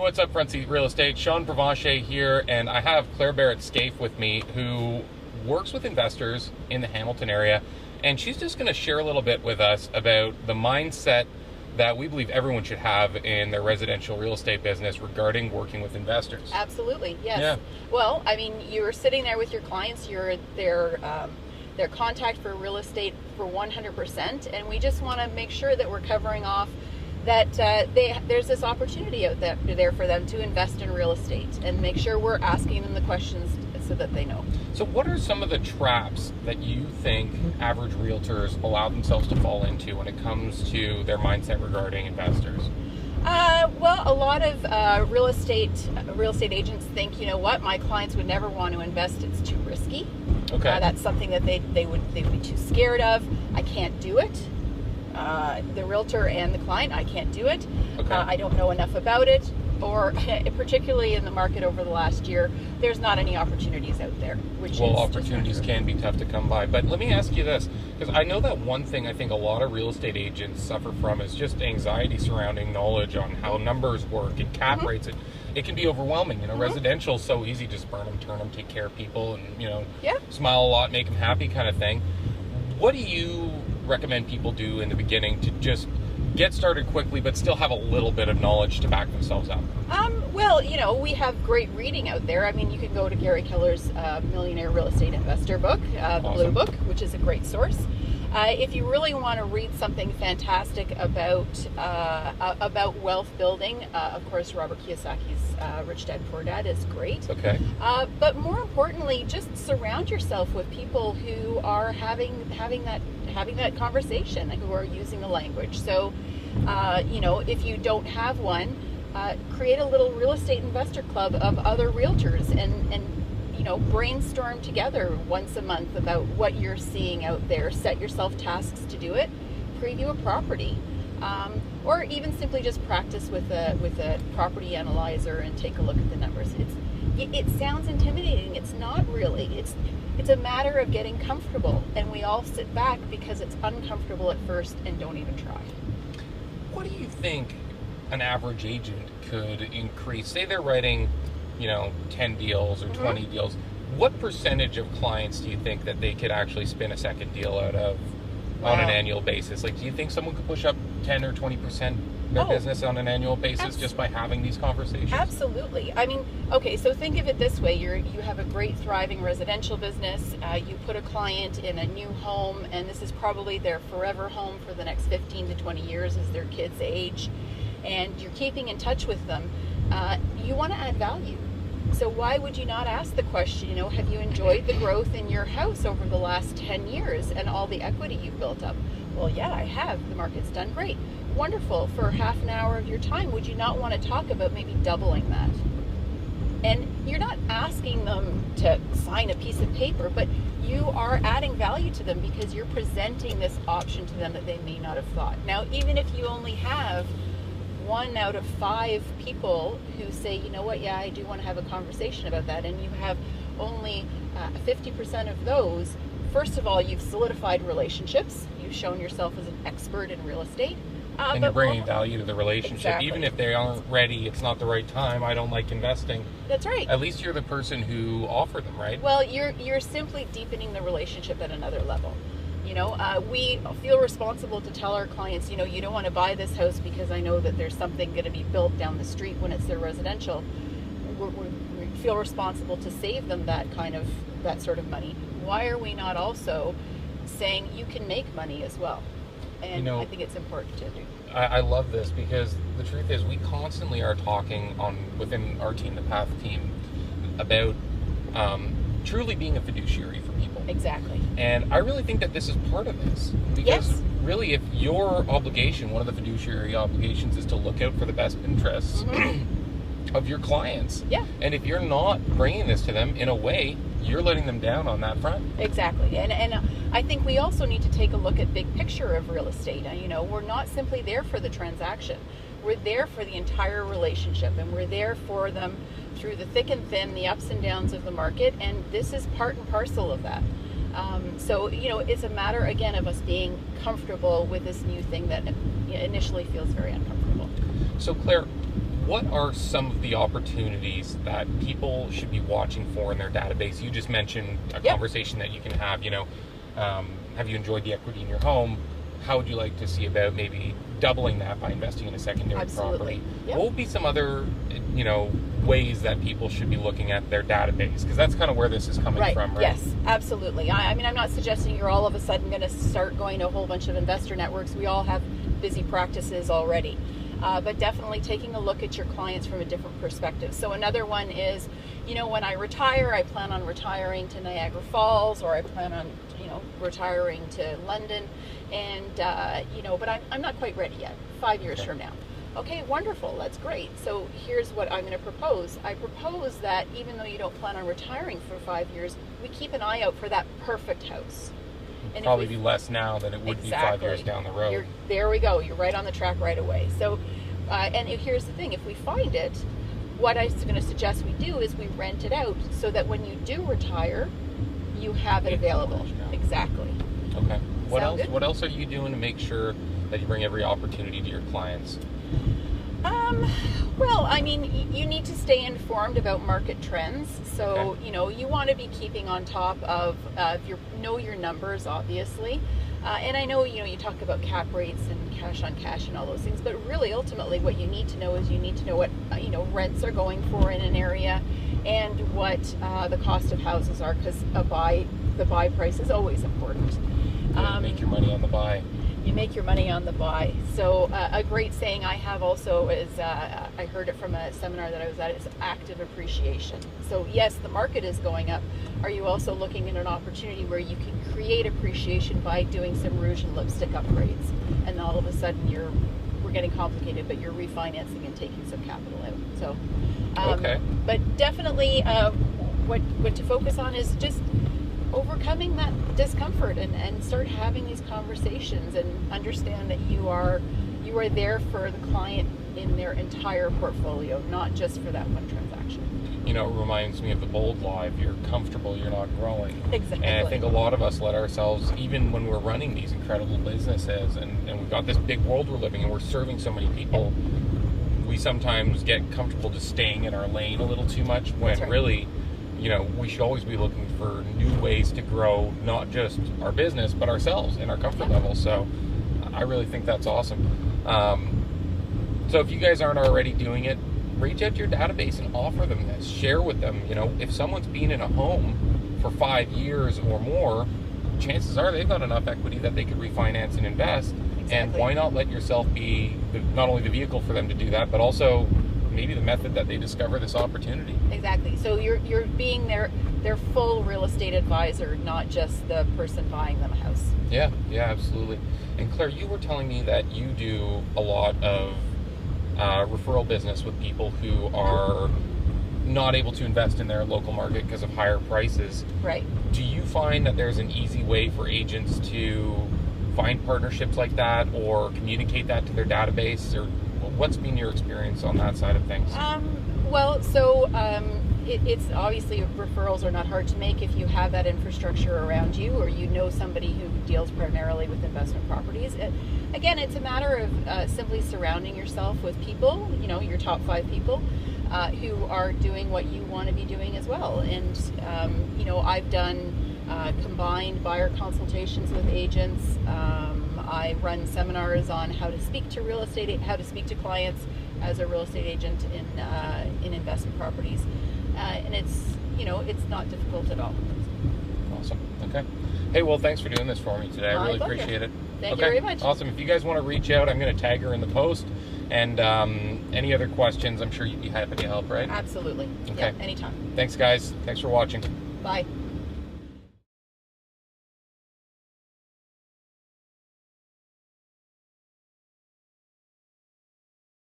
what's up, Front Seat Real Estate? Sean Provencher here, and I have Claire Barrett Scaife with me, who works with investors in the Hamilton area, and she's just going to share a little bit with us about the mindset that we believe everyone should have in their residential real estate business regarding working with investors. Absolutely, yes. Yeah. Well, I mean, you're sitting there with your clients, you're their contact for real estate for 100%, and we just want to make sure that we're covering off that there's this opportunity out there for them to invest in real estate, and make sure we're asking them the questions so that they know. So what are some of the traps that you think average realtors allow themselves to fall into when it comes to their mindset regarding investors? Well, a lot of real estate agents think, you know what, my clients would never want to invest. It's too risky. Okay. That's something that they would be too scared of. I can't do it. The realtor and the client, I can't do it. Okay. I don't know enough about it. Or particularly in the market over the last year, there's not any opportunities out there. Opportunities can be tough to come by. But let me ask you this, because I know that one thing I think a lot of real estate agents suffer from is just anxiety surrounding knowledge on how numbers work and cap rates. It can be overwhelming. You know, residential is so easy, just burn them, turn them, take care of people, and smile a lot, make them happy kind of thing. What do you recommend people do in the beginning to just get started quickly, but still have a little bit of knowledge to back themselves up? Well, we have great reading out there. I mean, you can go to Gary Keller's Millionaire Real Estate Investor book, the Blue Book, which is a great source. If you really want to read something fantastic about wealth building, of course, Robert Kiyosaki's Rich Dad Poor Dad is great. Okay. But more importantly, just surround yourself with people who are having that conversation, who are using the language. So, if you don't have one, create a little real estate investor club of other realtors and brainstorm together once a month about what you're seeing out there. Set yourself tasks to do it. Preview a property, or even simply just practice with a property analyzer and take a look at the numbers. It sounds intimidating. It's not really. It's a matter of getting comfortable, and we all sit back because it's uncomfortable at first and don't even try. What do you think an average agent could increase? Say they're writing 10 deals or 20 deals. What percentage of clients do you think that they could actually spin a second deal out of on an annual basis? Like, do you think someone could push up 10 or 20% their business on an annual basis just by having these conversations? Absolutely. I mean, okay, so think of it this way. You have a great, thriving residential business. You put a client in a new home, and this is probably their forever home for the next 15 to 20 years as their kids age, and you're keeping in touch with them. You want to add value. So why would you not ask the question, have you enjoyed the growth in your house over the last 10 years and all the equity you've built up? Well, yeah, I have. The market's done great. Wonderful. For half an hour of your time, would you not want to talk about maybe doubling that? And you're not asking them to sign a piece of paper, but you are adding value to them because you're presenting this option to them that they may not have thought. Now, even if you only have 1 out of 5 people who say, you know what, yeah, I do want to have a conversation about that, and you have only 50% of those, first of all, you've solidified relationships. You've shown yourself as an expert in real estate. And you're bringing value to the relationship. Exactly. Even if they aren't ready, it's not the right time, I don't like investing. That's right. At least you're the person who offered them, right? Well, you're simply deepening the relationship at another level. We feel responsible to tell our clients, you don't want to buy this house because I know that there's something going to be built down the street when it's their residential. We feel responsible to save them that sort of money. Why are we not also saying you can make money as well? And I think it's important to do. I love this because the truth is we constantly are talking within our team, the Path team, about truly being a fiduciary for people. Exactly. And I really think that this is part of this. Because really, if your obligation, one of the fiduciary obligations, is to look out for the best interests of your clients. Yeah. And if you're not bringing this to them, in a way, you're letting them down on that front. Exactly. And I think we also need to take a look at big picture of real estate. We're not simply there for the transaction. We're there for the entire relationship, and we're there for them through the thick and thin, the ups and downs of the market, and this is part and parcel of that. So, it's a matter, again, of us being comfortable with this new thing that initially feels very uncomfortable. So, Claire, what are some of the opportunities that people should be watching for in their database? You just mentioned a conversation that you can have, have you enjoyed the equity in your home? How would you like to see about maybe doubling that by investing in a secondary property? Yep. What would be some other, ways that people should be looking at their database? Because that's kind of where this is coming from, right? Yes, absolutely. I mean, I'm not suggesting you're all of a sudden going to start going to a whole bunch of investor networks. We all have busy practices already. But definitely taking a look at your clients from a different perspective. So another one is, when I retire, I plan on retiring to Niagara Falls, or I plan on, retiring to London, and, but I'm not quite ready yet, 5 years from now. Okay, wonderful, that's great. So here's what I'm going to propose. I propose that even though you don't plan on retiring for 5 years, we keep an eye out for that perfect house. And probably be less now than it would be 5 years down the road. There we go. You're right on the track right away. So, and here's the thing. If we find it, what I'm going to suggest we do is we rent it out so that when you do retire, you have it available. Exactly. Okay. What else? Good? What else are you doing to make sure that you bring every opportunity to your clients? Well, I mean, you need to stay informed about market trends. So, you want to be keeping on top of your numbers, obviously. And I know, you talk about cap rates and cash on cash and all those things, but really ultimately what you need to know is you need to know what, rents are going for in an area and what the cost of houses are, because the buy price is always important. Make your money on the buy. You make your money on the buy. So a great saying I have also is, I heard it from a seminar that I was at, is active appreciation. So yes, the market is going up. Are you also looking at an opportunity where you can create appreciation by doing some rouge and lipstick upgrades? And all of a sudden we're getting complicated, but you're refinancing and taking some capital out. So, but definitely what to focus on is just overcoming that discomfort and start having these conversations and understand that you are there for the client in their entire portfolio, not just for that one transaction. It reminds me of the bold law: if you're comfortable, you're not growing. Exactly. And I think a lot of us let ourselves, even when we're running these incredible businesses and we've got this big world we're living in, we're serving so many people, we sometimes get comfortable just staying in our lane a little too much, when really, we should always be looking for new ways to grow, not just our business, but ourselves and our comfort level. So I really think that's awesome. So if you guys aren't already doing it, reach out to your database and offer them this. Share with them, if someone's been in a home for 5 years or more, chances are they've got enough equity that they could refinance and invest. Exactly. And why not let yourself be not only the vehicle for them to do that, but also maybe the method that they discover this opportunity. Exactly. So you're being their full real estate advisor, not just the person buying them a house. Yeah, absolutely. And Claire, you were telling me that you do a lot of referral business with people who are not able to invest in their local market because of higher prices. Right. Do you find that there's an easy way for agents to find partnerships like that or communicate that to their database? Or what's been your experience on that side of things? It's obviously, referrals are not hard to make if you have that infrastructure around you, or somebody who deals primarily with investment properties. Again, it's a matter of simply surrounding yourself with people, your top 5 people who are doing what you want to be doing as well. And I've done combined buyer consultations with agents. I run seminars on how to speak to clients as a real estate agent in investment properties, and it's not difficult at all. Awesome. Okay. Hey, well, thanks for doing this for me today. I really appreciate it. Thank you very much. Awesome. If you guys want to reach out, I'm going to tag her in the post. And any other questions, I'm sure you'd be happy to help, right? Absolutely. Okay. Yeah, anytime. Thanks, guys. Thanks for watching. Bye.